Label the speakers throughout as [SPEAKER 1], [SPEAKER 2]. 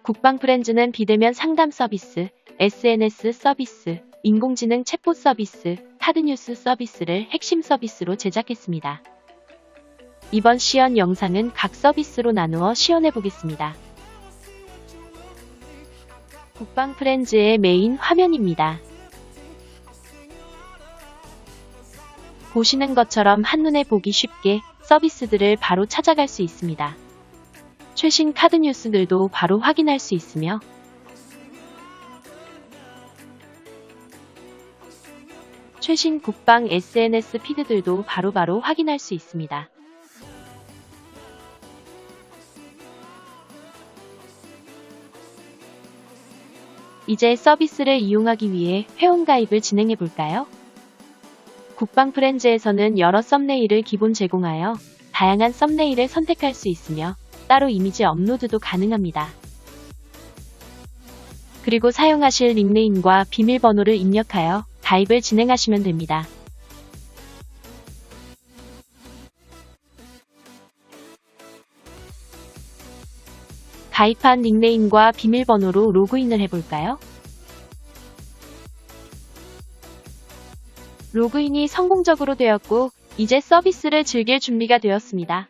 [SPEAKER 1] 국방 프렌즈는 비대면 상담 서비스, SNS 서비스, 인공지능 챗봇 서비스, 카드뉴스 서비스를 핵심 서비스로 제작했습니다. 이번 시연 영상은 각 서비스로 나누어 시연해보겠습니다. 국방 프렌즈의 메인 화면입니다. 보시는 것처럼 한눈에 보기 쉽게 서비스들을 바로 찾아갈 수 있습니다. 최신 카드 뉴스들도 바로 확인할 수 있으며 최신 국방 SNS 피드들도 바로바로 확인할 수 있습니다. 이제 서비스를 이용하기 위해 회원가입을 진행해 볼까요? 국방 프렌즈에서는 여러 썸네일을 기본 제공하여 다양한 썸네일을 선택할 수 있으며 따로 이미지 업로드도 가능합니다. 그리고 사용하실 닉네임과 비밀번호를 입력하여 가입을 진행하시면 됩니다. 가입한 닉네임과 비밀번호로 로그인을 해볼까요? 로그인이 성공적으로 되었고 이제 서비스를 즐길 준비가 되었습니다.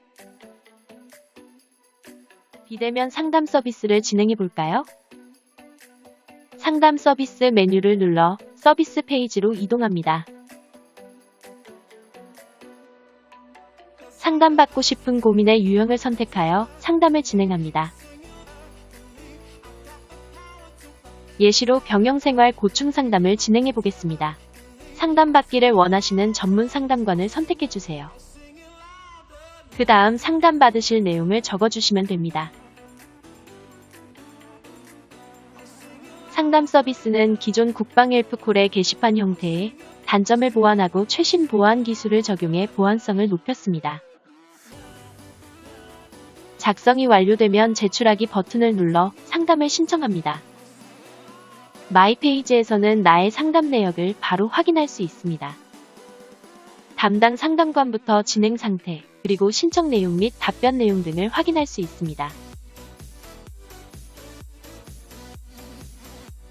[SPEAKER 1] 비대면 상담 서비스를 진행해 볼까요? 상담 서비스 메뉴를 눌러 서비스 페이지로 이동합니다. 상담받고 싶은 고민의 유형을 선택하여 상담을 진행합니다. 예시로 병영생활 고충 상담을 진행해 보겠습니다. 상담받기를 원하시는 전문 상담관을 선택해 주세요. 그 다음 상담받으실 내용을 적어주시면 됩니다. 상담 서비스는 기존 국방 헬프콜의 게시판 형태의 단점을 보완하고 최신 보안 기술을 적용해 보안성을 높였습니다. 작성이 완료되면 제출하기 버튼을 눌러 상담을 신청합니다. 마이 페이지에서는 나의 상담 내역을 바로 확인할 수 있습니다. 담당 상담관부터 진행 상태, 그리고 신청 내용 및 답변 내용 등을 확인할 수 있습니다.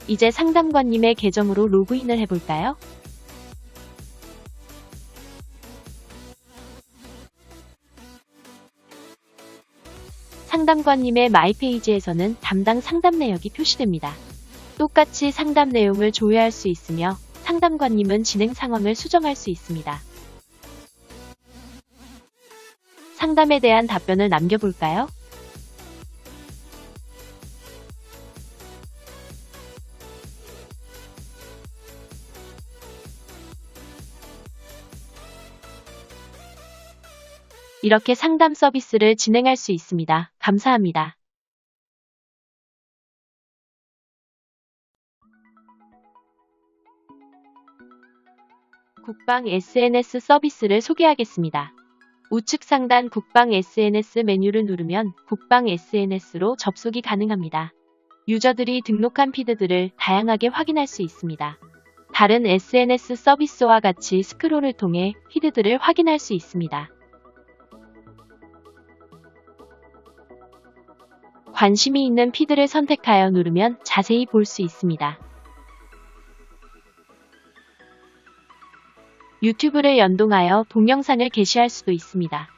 [SPEAKER 1] 이제 상담관님의 계정으로 로그인을 해볼까요? 상담관님의 마이 페이지에서는 담당 상담 내역이 표시됩니다. 똑같이 상담 내용을 조회할 수 있으며 상담관님은 진행 상황을 수정할 수 있습니다. 상담에 대한 답변을 남겨볼까요? 이렇게 상담 서비스를 진행할 수 있습니다. 감사합니다. 국방 SNS 서비스를 소개하겠습니다. 우측 상단 국방 SNS 메뉴를 누르면 국방 SNS로 접속이 가능합니다. 유저들이 등록한 피드들을 다양하게 확인할 수 있습니다. 다른 SNS 서비스와 같이 스크롤을 통해 피드들을 확인할 수 있습니다. 관심이 있는 피드를 선택하여 누르면 자세히 볼 수 있습니다. 유튜브를 연동하여 동영상을 게시할 수도 있습니다.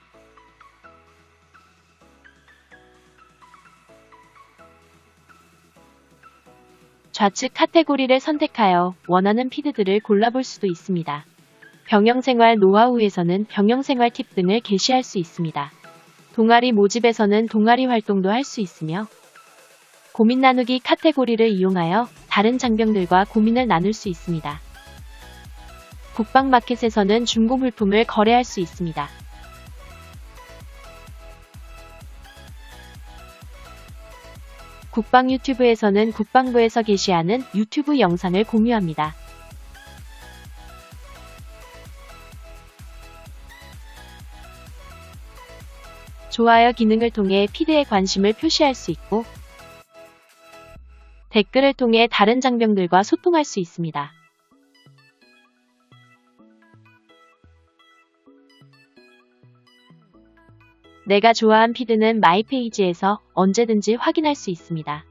[SPEAKER 1] 좌측 카테고리를 선택하여 원하는 피드들을 골라볼 수도 있습니다. 병영생활 노하우에서는 병영생활 팁 등을 게시할 수 있습니다. 동아리 모집에서는 동아리 활동도 할 수 있으며 고민 나누기 카테고리를 이용하여 다른 장병들과 고민을 나눌 수 있습니다. 국방마켓에서는 중고 물품을 거래할 수 있습니다. 국방 유튜브에서는 국방부에서 게시하는 유튜브 영상을 공유합니다. 좋아요 기능을 통해 피드에 관심을 표시할 수 있고 댓글을 통해 다른 장병들과 소통할 수 있습니다. 내가 좋아한 피드는 마이페이지에서 언제든지 확인할 수 있습니다.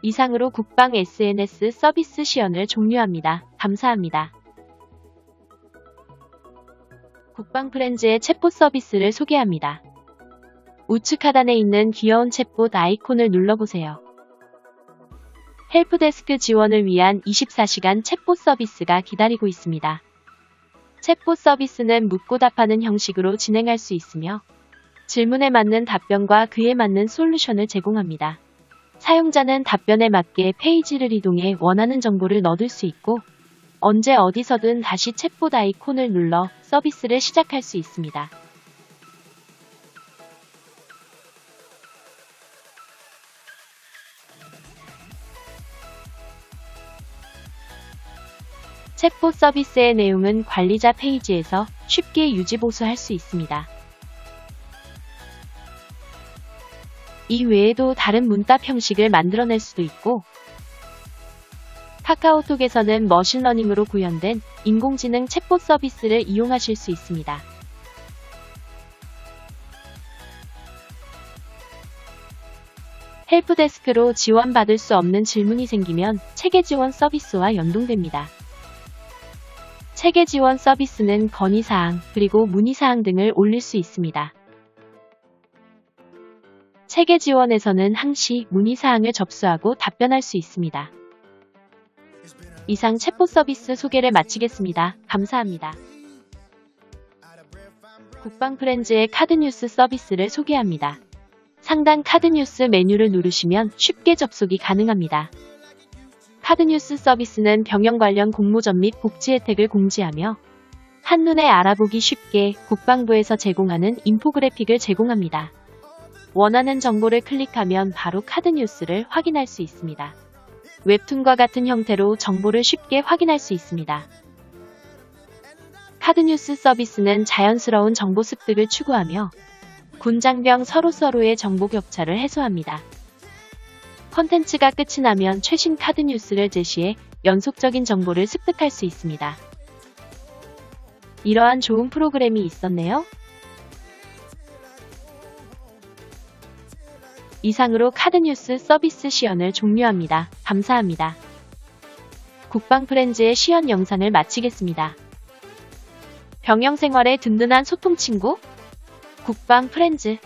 [SPEAKER 1] 이상으로 국방 SNS 서비스 시연을 종료합니다. 감사합니다. 국방 프렌즈의 챗봇 서비스를 소개합니다. 우측 하단에 있는 귀여운 챗봇 아이콘을 눌러보세요. 헬프데스크 지원을 위한 24시간 챗봇 서비스가 기다리고 있습니다. 챗봇 서비스는 묻고 답하는 형식으로 진행할 수 있으며 질문에 맞는 답변과 그에 맞는 솔루션을 제공합니다. 사용자는 답변에 맞게 페이지를 이동해 원하는 정보를 넣을 수 있고 언제 어디서든 다시 챗봇 아이콘을 눌러 서비스를 시작할 수 있습니다. 챗봇 서비스의 내용은 관리자 페이지에서 쉽게 유지 보수할 수 있습니다. 이 외에도 다른 문답 형식을 만들어낼 수도 있고 카카오톡에서는 머신러닝으로 구현된 인공지능 챗봇 서비스를 이용하실 수 있습니다. 헬프데스크로 지원받을 수 없는 질문이 생기면 체계 지원 서비스와 연동됩니다. 체계 지원 서비스는 건의사항 그리고 문의사항 등을 올릴 수 있습니다. 체계 지원에서는 항시 문의사항을 접수하고 답변할 수 있습니다. 이상 챗봇 서비스 소개를 마치겠습니다. 감사합니다. 국방 프렌즈의 카드뉴스 서비스를 소개합니다. 상단 카드뉴스 메뉴를 누르시면 쉽게 접속이 가능합니다. 카드뉴스 서비스는 병영 관련 공모전 및 복지 혜택을 공지하며 한눈에 알아보기 쉽게 국방부에서 제공하는 인포그래픽을 제공합니다. 원하는 정보를 클릭하면 바로 카드뉴스를 확인할 수 있습니다. 웹툰과 같은 형태로 정보를 쉽게 확인할 수 있습니다. 카드뉴스 서비스는 자연스러운 정보 습득을 추구하며 군장병 서로서로의 정보 격차를 해소합니다. 컨텐츠가 끝이 나면 최신 카드뉴스를 제시해 연속적인 정보를 습득할 수 있습니다. 이러한 좋은 프로그램이 있었네요. 이상으로 카드뉴스 서비스 시연을 종료합니다. 감사합니다. 국방 프렌즈의 시연 영상을 마치겠습니다. 병영 생활의 든든한 소통 친구 국방 프렌즈